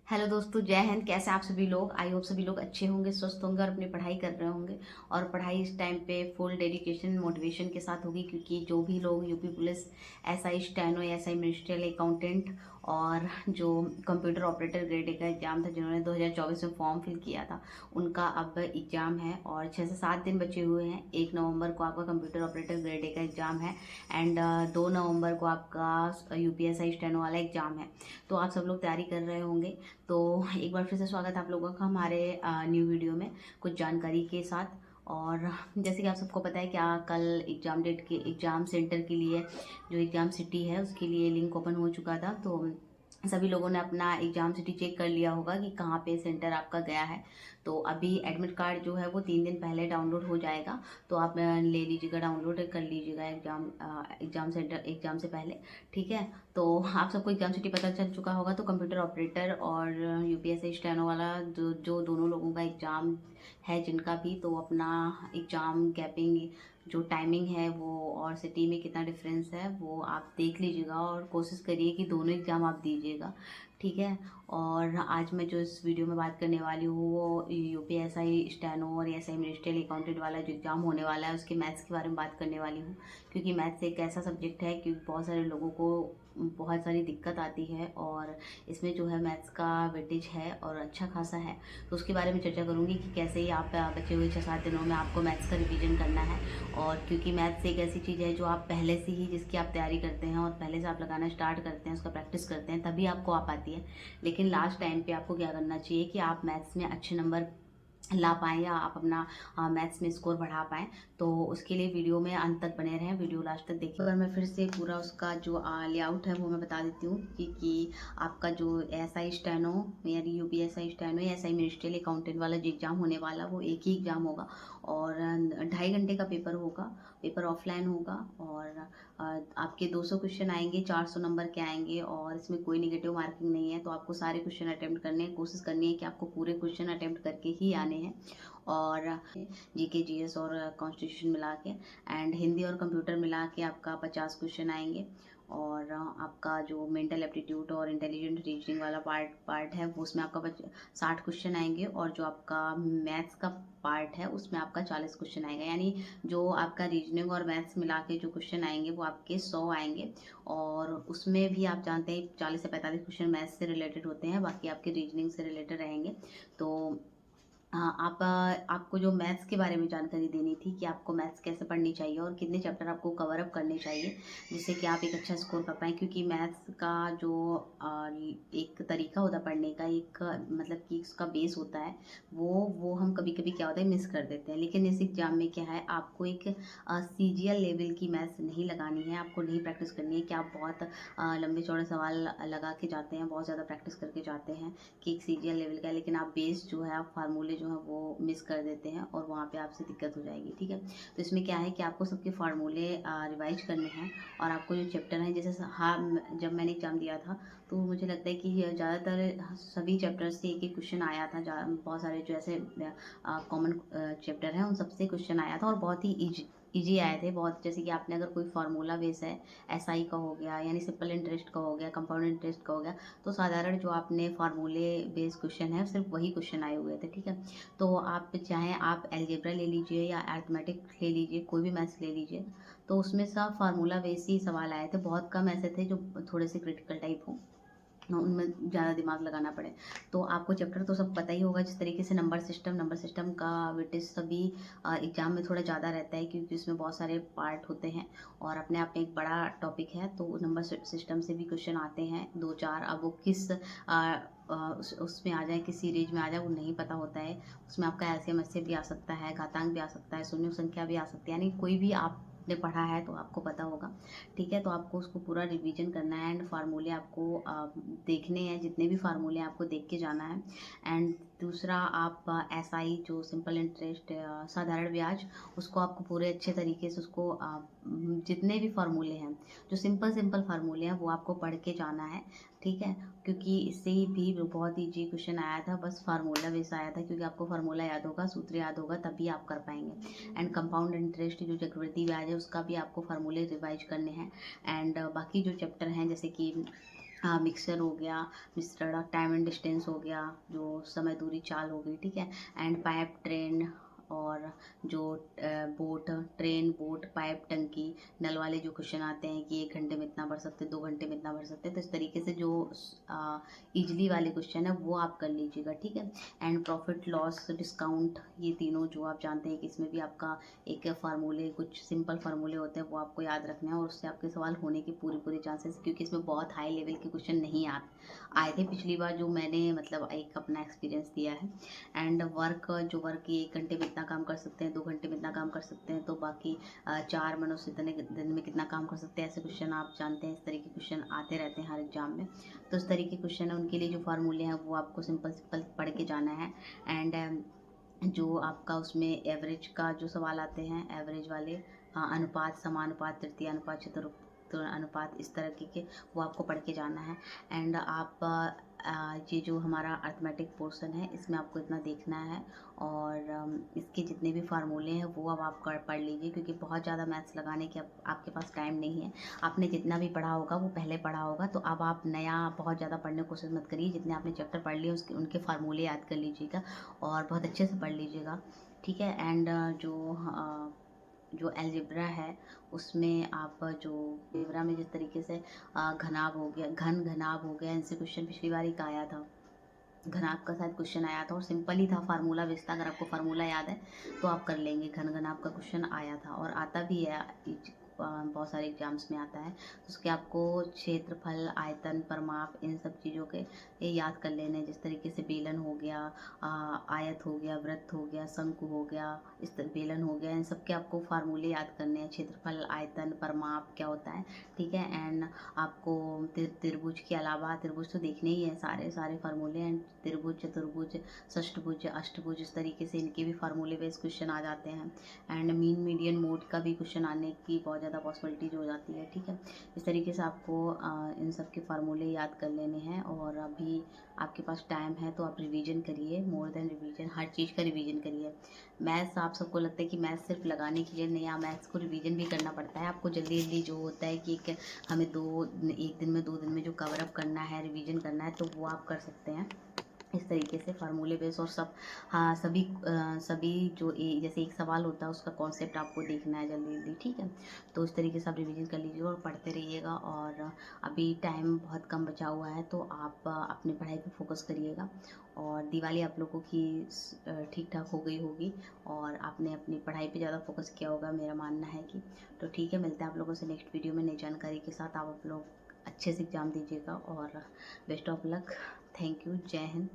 Hello दोस्तों, जय हिंद। कैसे आप सभी लोग? आई होप सभी लोग अच्छे होंगे, स्वस्थ होंगे और अपनी पढ़ाई कर रहे होंगे। और पढ़ाई इस टाइम पे फुल डेडिकेशन मोटिवेशन के साथ होगी, क्योंकि जो भी लोग UP police, SI steno, SI ministerial accountant और जो कंप्यूटर ऑपरेटर ग्रेड ए का एग्जाम था, जिन्होंने 2024 में फॉर्म फिल किया था, उनका अब एग्जाम है और 6 से 7 दिन बचे हुए हैं। 1 नवंबर को आपका कंप्यूटर ऑपरेटर ग्रेड ए का एग्जाम है एंड 2 नवंबर को आपका यूपीएसआई स्टेनो वाला एग्जाम है। तो आप सब लोग तैयारी कर रहे होंगे। तो एक बार फिर से स्वागत है आप लोगों का हमारे न्यू वीडियो में कुछ जानकारी के साथ। और जैसे कि आप सबको पता है, क्या कल एग्ज़ाम डेट के एग्ज़ाम सेंटर के लिए जो एग्ज़ाम सिटी है उसके लिए लिंक ओपन हो चुका था। तो सभी लोगों ने अपना एग्ज़ाम सिटी चेक कर लिया होगा कि कहाँ पे सेंटर आपका गया है। तो अभी एडमिट कार्ड जो है वो 3 दिन पहले डाउनलोड हो जाएगा। तो आप ले लीजिएगा, डाउनलोड कर लीजिएगा एग्ज़ाम सेंटर एग्ज़ाम से पहले। ठीक है। तो आप सबको एग्जाम सिटी पता चल चुका होगा। तो कंप्यूटर ऑपरेटर और यूपीएससी स्टेनो वाला जो दोनों लोगों का एग्ज़ाम है, जिनका भी, तो अपना एग्ज़ाम गैपिंग जो टाइमिंग है वो और सिटी में कितना डिफरेंस है वो आप देख लीजिएगा और कोशिश करिए कि दोनों एग्ज़ाम आप दीजिएगा। ठीक है। और आज मैं जो इस वीडियो में बात करने वाली हूँ वो यूपीएसआई स्टेनो और एसआई मिनिस्ट्रियल अकाउंटेंट वाला जो एग्ज़ाम होने वाला है उसके मैथ्स के बारे में बात करने वाली हूँ। क्योंकि मैथ्स एक ऐसा सब्जेक्ट है कि बहुत सारे लोगों को बहुत सारी दिक्कत आती है और इसमें जो है मैथ्स का वेटेज है और अच्छा खासा है। तो उसके बारे में चर्चा करूँगी कि कैसे ही आप बचे हुए 6-7 दिनों में आपको मैथ्स का रिवीजन करना है। और क्योंकि मैथ्स एक ऐसी चीज़ है जो आप पहले से ही जिसकी आप तैयारी करते हैं और पहले से आप लगाना स्टार्ट करते हैं, उसका प्रैक्टिस करते हैं, तभी आपको आ पाती है। लेकिन लास्ट टाइम पे आपको क्या करना चाहिए कि आप मैथ्स में अच्छे नंबर ला पाएँ या आप अपना मैथ्स में स्कोर बढ़ा पाएँ। तो उसके लिए वीडियो में अंत तक बने रहें, वीडियो लास्ट तक देखिए। अगर मैं फिर से पूरा उसका जो लेआउट है वो मैं बता देती हूँ कि आपका जो एसआई स्टेनो यानी यूपीएसआई स्टेनो या एसआई मिनिस्ट्रियल अकाउंटेंट वाला जो एग्ज़ाम होने वाला वो एक ही एग्ज़ाम होगा और 2.5 घंटे का पेपर होगा। पेपर ऑफलाइन होगा और आपके 200 क्वेश्चन आएंगे, 400 नंबर के आएंगे और इसमें कोई निगेटिव मार्किंग नहीं है। तो आपको सारे क्वेश्चन अटेम्प्ट करने हैं, कोशिश करनी है कि आपको पूरे क्वेश्चन अटेम्प्ट करके ही आने हैं। और जीके जीएस और कॉन्स्टिट्यूशन मिला के एंड हिंदी और कंप्यूटर मिला के आपका 50 क्वेश्चन आएंगे। और आपका जो मेंटल एप्टीट्यूड और इंटेलिजेंट रीजनिंग वाला पार्ट है वो उसमें आपका 60 क्वेश्चन आएंगे और जो आपका मैथ्स का पार्ट है उसमें आपका 40 क्वेश्चन आएगा। यानी जो आपका रीजनिंग और मैथ्स मिला के जो क्वेश्चन आएंगे वो आपके 100 आएंगे। और उसमें भी आप जानते हैं 40 से 45 क्वेश्चन मैथ्स से रिलेटेड होते हैं, बाकी आपके रीजनिंग से रिलेटेड रहेंगे। तो हाँ, आपको जो मैथ्स के बारे में जानकारी देनी थी कि आपको मैथ्स कैसे पढ़नी चाहिए और कितने चैप्टर आपको कवर अप करने चाहिए जिससे कि आप एक अच्छा स्कोर कर पाएँ। क्योंकि मैथ्स का जो एक तरीका होता है पढ़ने का, एक मतलब कि उसका बेस होता है, वो हम कभी कभी क्या होता है मिस कर देते हैं। लेकिन इस एग्ज़ाम में क्या है, आपको एक सीजीएल लेवल की मैथ्स नहीं लगानी है, आपको नहीं प्रैक्टिस करनी है कि आप बहुत लंबे चौड़े सवाल लगा के जाते हैं, बहुत ज़्यादा प्रैक्टिस करके जाते हैं कि एक सीजीएल लेवल का है, लेकिन आप बेस जो है, आप फार्मूले जो है वो मिस कर देते हैं और वहाँ पे आपसे दिक्कत हो जाएगी। ठीक है। तो इसमें क्या है कि आपको सबके फार्मूले रिवाइज करने हैं और आपको जो चैप्टर हैं, जैसे हाँ, जब मैंने एग्जाम दिया था तो मुझे लगता है कि ज़्यादातर सभी चैप्टर से एक एक क्वेश्चन आया था। बहुत सारे जो ऐसे कॉमन चैप्टर हैं उन सबसे क्वेश्चन आया था और बहुत ही ईजी आए थे बहुत। जैसे कि आपने अगर कोई फार्मूला बेस है, एसआई का हो गया यानी सिंपल इंटरेस्ट का हो गया, कंपाउंड इंटरेस्ट का हो गया, तो साधारण जो आपने फार्मूले बेस्ड क्वेश्चन है सिर्फ वही क्वेश्चन आए हुए थे। ठीक है। तो आप चाहें आप अलजेब्रा ले लीजिए या अरिथमेटिक ले लीजिए, कोई भी मैथ्स ले लीजिए, तो उसमें सब फार्मूला बेस्ड ही सवाल आए थे। बहुत कम ऐसे थे जो थोड़े से क्रिटिकल टाइप हो, उनमें ज़्यादा दिमाग लगाना पड़े। तो आपको चैप्टर तो सब पता ही होगा। जिस तरीके से नंबर सिस्टम का वेटेज सभी एग्जाम में थोड़ा ज़्यादा रहता है, क्योंकि उसमें बहुत सारे पार्ट होते हैं और अपने आप में एक बड़ा टॉपिक है। तो नंबर सिस्टम से भी क्वेश्चन आते हैं 2-4। अब वो किस उसमें आ जाए, किस सीरीज में आ जाए वो नहीं पता होता है। उसमें आपका एलसीएम एचसीएफ भी आ सकता है, घातांक भी आ सकता है, शून्य संख्या भी आ सकती है, यानी कोई भी आपने पढ़ा है तो आपको पता होगा। ठीक है। तो आपको उसको पूरा रिवीजन करना है एंड फार्मूले आपको देखने हैं, जितने भी फार्मूले आपको देख के जाना है। एंड दूसरा, आप एसआई जो सिंपल इंटरेस्ट साधारण ब्याज, उसको आपको पूरे अच्छे तरीके से उसको जितने भी फार्मूले हैं, जो सिंपल सिंपल फार्मूले हैं, वो आपको पढ़ के जाना है। ठीक है। क्योंकि इससे ही भी बहुत ईजी क्वेश्चन आया था, बस फार्मूला बेस आया था, क्योंकि आपको फार्मूला याद होगा, सूत्र याद होगा, तभी आप कर पाएंगे। एंड कंपाउंड इंटरेस्ट जो चक्रवृद्धि ब्याज है उसका भी आपको फार्मूले रिवाइज करने हैं। एंड बाकी जो चैप्टर हैं, जैसे कि मिक्सचर हो गया, मिस्टर टाइम एंड डिस्टेंस हो गया, जो समय दूरी चाल हो गई, ठीक है। एंड पाइप, ट्रेन, और जो बोट, ट्रेन, बोट, पाइप, टंकी, नल वाले जो क्वेश्चन आते हैं कि 1 घंटे में इतना भर सकते हैं, 2 घंटे में इतना भर सकते हैं, तो इस तरीके से जो इजली वाले क्वेश्चन है वो आप कर लीजिएगा, ठीक है। एंड प्रॉफिट, लॉस, डिस्काउंट, ये तीनों जो आप जानते हैं कि इसमें भी आपका एक फार्मूले, कुछ सिंपल फार्मूले होते हैं वो आपको याद रखना है, और उससे आपके सवाल होने के पूरे पूरे चांसेस, क्योंकि इसमें बहुत हाई लेवल के क्वेश्चन नहीं आए थे पिछली बार जो मैंने मतलब एक अपना एक्सपीरियंस दिया है। एंड वर्क, जो वर्क 1 घंटे में इतना काम कर सकते हैं, 2 घंटे में इतना काम कर सकते हैं, तो बाकी 4 मनुष्य इतने दिन में कितना काम कर सकते हैं, ऐसे क्वेश्चन आप जानते हैं, इस तरीके के क्वेश्चन आते रहते हैं हर एग्जाम में। तो इस तरीके के क्वेश्चन है, उनके लिए जो फार्मूले हैं वो आपको सिंपल सिंपल पढ़ के जाना है। एंड जो आपका उसमें एवरेज का जो सवाल आते हैं, एवरेज वाले, अनुपात, समानुपात, तृतीय अनुपात, चतुर्थ अनुपात, इस तरह के वो आपको पढ़ के जाना है। एंड आप ये जो हमारा अर्थमेटिक पोर्शन है इसमें आपको इतना देखना है, और इसके जितने भी फार्मूले हैं वो अब आप पढ़ लीजिए, क्योंकि बहुत ज़्यादा मैथ्स लगाने के अब आपके पास टाइम नहीं है। आपने जितना भी पढ़ा होगा वो पहले पढ़ा होगा, तो अब आप नया बहुत ज़्यादा पढ़ने की कोशिश मत करिए। जितने आपने चैप्टर पढ़ लिए उसके उनके फार्मूले याद कर लीजिएगा और बहुत अच्छे से पढ़ लीजिएगा, ठीक है। एंड जो अलजेब्रा है उसमें आप जो अलजेब्रा में जिस तरीके से घनाभ हो गया, घनाभ हो गया, इनसे क्वेश्चन पिछली बार एक आया था, घनाभ का शायद क्वेश्चन आया था और सिंपल ही था, फार्मूला बेस्ड था। अगर आपको फार्मूला याद है तो आप कर लेंगे। घनाभ का क्वेश्चन आया था और आता भी है, बहुत सारे एग्जाम्स में आता है। उसके आपको क्षेत्रफल, आयतन, परिमाप, इन सब चीज़ों के ये याद कर लेने, जिस तरीके से बेलन हो गया, आयत हो गया, वृत्त हो गया, शंकु हो गया, इस तरह बेलन हो गया, इन सब के आपको फार्मूले याद करने हैं। क्षेत्रफल, आयतन, परिमाप क्या होता है, ठीक है। एंड आपको त्रिभुज के अलावा, त्रिभुज तो देखने ही है, सारे सारे फार्मूले एंड त्रिभुज, चतुर्भुज, षष्ठभुज, अष्टभुज, इस तरीके से इनके भी फार्मूले बेस्ड क्वेश्चन आ जाते हैं। एंड मीन, मीडियन, मोड का भी क्वेश्चन आने की बहुत ज़्यादा पॉसिबिलिटीज हो जाती है, ठीक है। इस तरीके से आपको इन सब के फार्मूले याद कर लेने हैं, और अभी आपके पास टाइम है तो आप रिवीजन करिए, मोर देन रिवीजन, हर चीज़ का रिवीजन करिए। मैथ्स, आप सबको लगता है कि मैथ्स सिर्फ लगाने के लिए नहीं, मैथ्स को रिवीजन भी करना पड़ता है। आपको जल्दी जल्दी जो होता है कि हमें 1 दिन में 2 दिन में जो कवर अप करना है, रिवीजन करना है, तो वो आप कर सकते हैं इस तरीके से फार्मूले बेस। और सब, हाँ, सभी जो जैसे एक सवाल होता है उसका कॉन्सेप्ट आपको देखना है जल्दी जल्दी, ठीक है। तो इस तरीके से आप रिवीजन कर लीजिएगा और पढ़ते रहिएगा। और अभी टाइम बहुत कम बचा हुआ है तो आप अपनी पढ़ाई पे फोकस करिएगा। और दिवाली आप लोगों की ठीक ठाक हो गई होगी और आपने अपनी पढ़ाई पे ज़्यादा फोकस किया होगा, मेरा मानना है कि। तो ठीक है, मिलते हैं आप लोगों से नेक्स्ट वीडियो में नई जानकारी के साथ। आप लोग अच्छे से एग्ज़ाम दीजिएगा और best of luck. Thank you. जय हिंद।